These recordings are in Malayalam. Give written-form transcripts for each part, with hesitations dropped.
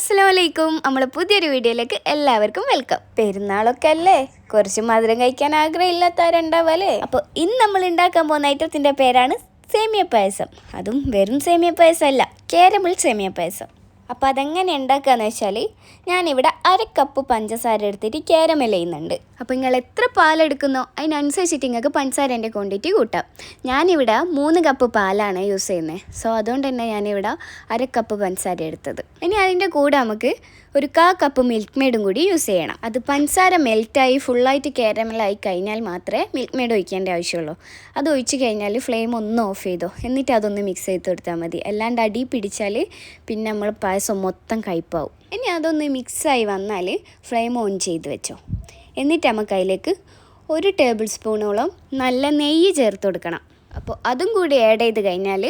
അസ്സലാമലൈക്കും. നമ്മളെ പുതിയൊരു വീഡിയോയിലേക്ക് എല്ലാവർക്കും വെൽക്കം. പെരുന്നാളൊക്കെ അല്ലേ, കുറച്ച് മധുരം കഴിക്കാൻ ആഗ്രഹമില്ലാത്തവരുണ്ടാവല്ലേ. അപ്പോൾ ഇന്ന് നമ്മൾ ഉണ്ടാക്കാൻ പോകുന്ന ഐറ്റത്തിൻ്റെ പേരാണ് സേമിയ പായസം. അതും വെറും സേമിയ പായസം അല്ല, കാരമൽ സേമിയ പായസം. അപ്പോൾ അതെങ്ങനെ ഉണ്ടാക്കുകയെന്ന് വെച്ചാൽ, ഞാനിവിടെ 1/2 കപ്പ് പഞ്ചസാര എടുത്തിട്ട് കാരമൽ ചെയ്യുന്നുണ്ട്. അപ്പോൾ നിങ്ങൾ എത്ര പാലെടുക്കുന്നോ അതിനനുസരിച്ചിട്ട് നിങ്ങൾക്ക് പഞ്ചസാരേൻ്റെ ക്വാണ്ടിറ്റി കൂട്ടാം. ഞാനിവിടെ 3 കപ്പ് പാലാണ് യൂസ് ചെയ്യുന്നത്. സോ അതുകൊണ്ട് തന്നെ ഞാനിവിടെ 1/2 കപ്പ് പഞ്ചസാര എടുത്തത്. ഇനി അതിൻ്റെ കൂടെ നമുക്ക് ഒരു 1/4 കപ്പ് മിൽക്ക് മെയ്ഡും കൂടി യൂസ് ചെയ്യണം. അത് പഞ്ചസാര മെൽറ്റായി ഫുള്ളായിട്ട് കാരമലായി കഴിഞ്ഞാൽ മാത്രമേ മിൽക്ക് മെയ്ഡ് ഒഴിക്കേണ്ട ആവശ്യമുള്ളൂ. അത് ഒഴിച്ച് കഴിഞ്ഞാൽ ഫ്ലെയിം ഒന്ന് ഓഫ് ചെയ്തോ, എന്നിട്ട് അതൊന്ന് മിക്സ് ചെയ്ത് കൊടുത്താൽ മതി. അല്ലാണ്ട് അടി പിടിച്ചാൽ പിന്നെ നമ്മൾ പായസം മൊത്തം കയ്പ്പാവും. ഇനി അതൊന്ന് മിക്സായി വന്നാൽ ഫ്ലെയിം ഓൺ ചെയ്ത് വെച്ചോ. എന്നിട്ട് നമുക്ക് അതിലേക്ക് 1 ടേബിൾ സ്പൂണോളം നല്ല നെയ്യ് ചേർത്ത് കൊടുക്കണം. അപ്പോൾ അതും കൂടി ആഡ് ചെയ്ത് കഴിഞ്ഞാൽ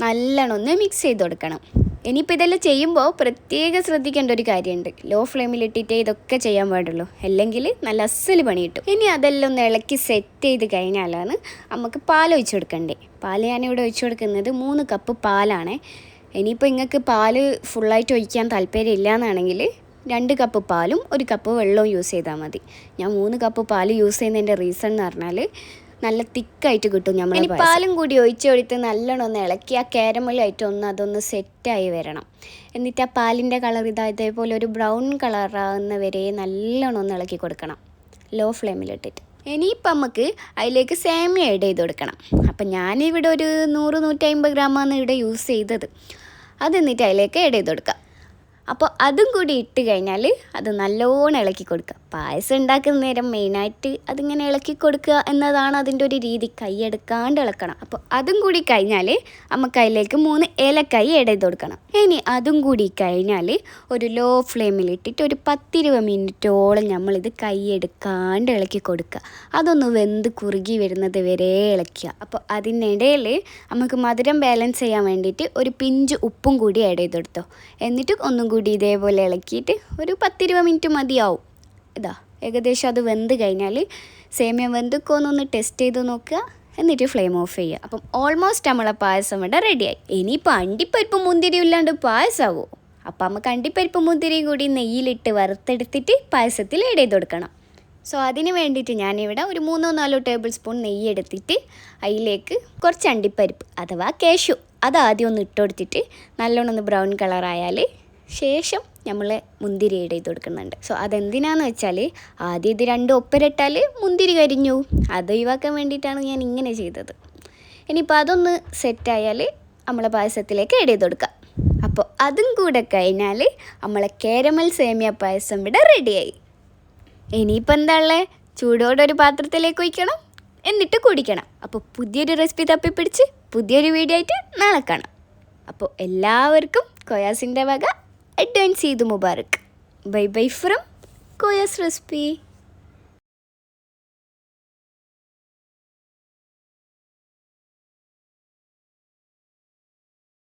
നല്ലോണം ഒന്ന് മിക്സ് ചെയ്ത് കൊടുക്കണം. ഇനിയിപ്പോൾ ഇതെല്ലാം ചെയ്യുമ്പോൾ പ്രത്യേകം ശ്രദ്ധിക്കേണ്ട ഒരു കാര്യമുണ്ട്. ലോ ഫ്ലെയിമിലിട്ടിട്ടേ ഇതൊക്കെ ചെയ്യാൻ പാടുള്ളൂ, അല്ലെങ്കിൽ നല്ല അസ്സൽ പണി കിട്ടും. ഇനി അതെല്ലാം ഒന്ന് ഇളക്കി സെറ്റ് ചെയ്ത് കഴിഞ്ഞാലാണ് നമുക്ക് പാൽ ഒഴിച്ച് കൊടുക്കണ്ടേ. പാൽ ഞാനിവിടെ ഒഴിച്ച് കൊടുക്കുന്നത് 3 കപ്പ് പാലാണ്. ഇനിയിപ്പോൾ നിങ്ങൾക്ക് പാല് ഫുള്ളായിട്ട് ഒഴിക്കാൻ താല്പര്യം ഇല്ലയെന്നാണെങ്കിൽ 2 കപ്പ് പാലും 1 കപ്പ് വെള്ളവും യൂസ് ചെയ്താൽ മതി. ഞാൻ 3 കപ്പ് പാല് യൂസ് ചെയ്യുന്നതിൻ്റെ റീസൺ എന്ന് പറഞ്ഞാൽ നല്ല തിക്കായിട്ട് കിട്ടും. നമ്മൾ ഇനി പാലും കൂടി ഒഴിച്ചൊഴിത്ത് നല്ലോണം ഒന്ന് ഇളക്കി ആ കാരമലായിട്ട് അതൊന്ന് സെറ്റായി വരണം. എന്നിട്ട് ആ പാലിൻ്റെ കളർ ഇതേപോലെ ഒരു ബ്രൗൺ കളറാകുന്ന വരെ നല്ലോണം ഒന്ന് ഇളക്കി കൊടുക്കണം, ലോ ഫ്ലെയിമിലിട്ടിട്ട്. ഇനിയിപ്പം നമുക്ക് അതിലേക്ക് സേമിയ ആഡ് ചെയ്ത് കൊടുക്കണം. അപ്പം ഞാനിവിടെ ഒരു 100-150 ഗ്രാമാണ് ഇവിടെ യൂസ് ചെയ്തത്. അതെന്നിട്ട് അതിലേക്ക് ആഡ് ചെയ്ത് കൊടുക്കാം. അപ്പോൾ അതും കൂടി ഇട്ട് കഴിഞ്ഞാൽ അത് നല്ലോണം ഇളക്കി കൊടുക്കുക. പായസം ഉണ്ടാക്കുന്ന നേരം മെയിനായിട്ട് അതിങ്ങനെ ഇളക്കി കൊടുക്കുക എന്നതാണ് അതിൻ്റെ ഒരു രീതി. കൈയെടുക്കാണ്ട് ഇളക്കണം. അപ്പോൾ അതും കൂടി കഴിഞ്ഞാൽ നമുക്ക് അതിലേക്ക് 3 ഏലക്കായ് ആഡ് ചെയ്ത് കൊടുക്കണം. ഇനി അതും കൂടി കഴിഞ്ഞാൽ ഒരു ലോ ഫ്ലെയിമിലിട്ടിട്ട് ഒരു 10-20 മിനിറ്റോളം നമ്മളിത് കൈയെടുക്കാണ്ട് ഇളക്കി കൊടുക്കുക. അതൊന്ന് വെന്ത് കുറുകി വരുന്നത് വരെ ഇളക്കുക. അപ്പോൾ അതിനിടയിൽ നമുക്ക് മധുരം ബാലൻസ് ചെയ്യാൻ വേണ്ടിയിട്ട് ഒരു പിഞ്ച് ഉപ്പും കൂടി ആഡ് ചെയ്ത് കൊടുത്തോ. എന്നിട്ട് ഒന്നും കൂടി ഇതേപോലെ ഇളക്കിയിട്ട് ഒരു 10-20 മിനിറ്റ് മതിയാവും. ഇതാ ഏകദേശം അത് വെന്ത് കഴിഞ്ഞാൽ സേമിയ വെന്തുക്കോന്നൊന്ന് ടെസ്റ്റ് ചെയ്ത് നോക്കുക, എന്നിട്ട് ഫ്ലെയിം ഓഫ് ചെയ്യുക. അപ്പം ഓൾമോസ്റ്റ് നമ്മളെ പായസം ഇവിടെ റെഡിയായി. ഇനിയിപ്പോൾ അണ്ടിപ്പരിപ്പും മുന്തിരിയും ഇല്ലാണ്ട് പായസമാവുമോ? അപ്പം നമുക്ക് അണ്ടിപ്പരിപ്പും മുന്തിരിയും കൂടി നെയ്യിലിട്ട് വറുത്തെടുത്തിട്ട് പായസത്തിൽ ആഡ് ചെയ്ത് കൊടുക്കണം. സോ അതിന് വേണ്ടിയിട്ട് ഞാനിവിടെ ഒരു 3-4 ടേബിൾ സ്പൂൺ നെയ്യ് എടുത്തിട്ട് അതിലേക്ക് കുറച്ച് അണ്ടിപ്പരിപ്പ് അഥവാ കാഷ്യൂ അതാദ്യം ഒന്ന് ഇട്ട് കൊടുത്തിട്ട് നല്ലോണം ഒന്ന് ബ്രൗൺ കളറായാൽ ശേഷം നമ്മൾ മുന്തിരി ആഡ് ചെയ്ത് കൊടുക്കുന്നുണ്ട്. സോ അതെന്തിനാന്ന് വെച്ചാൽ ആദ്യം ഇത് 2 ഒപ്പരിട്ടാൽ മുന്തിരി കരിഞ്ഞു. അത് ഒഴിവാക്കാൻ വേണ്ടിയിട്ടാണ് ഞാൻ ഇങ്ങനെ ചെയ്തത്. ഇനിയിപ്പോൾ അതൊന്ന് സെറ്റായാൽ നമ്മളെ പായസത്തിലേക്ക് ആഡ് ചെയ്ത് കൊടുക്കാം. അപ്പോൾ അതും കൂടെ കഴിഞ്ഞാൽ നമ്മളെ കാരമൽ സേമിയ പായസം ഇവിടെ റെഡിയായി. ഇനിയിപ്പോൾ എന്താ ഉള്ളത്? ചൂടോടൊരു പാത്രത്തിലേക്ക് ഒഴിക്കണം, എന്നിട്ട് കുടിക്കണം. അപ്പോൾ പുതിയൊരു റെസിപ്പി തപ്പിപ്പിടിച്ച് പുതിയൊരു വീഡിയോ ആയിട്ട് നാളെ കാണാം. അപ്പോൾ എല്ലാവർക്കും കോയാസിൻ്റെ വക advance Eid Mubarak. Bye bye from Koya's recipe.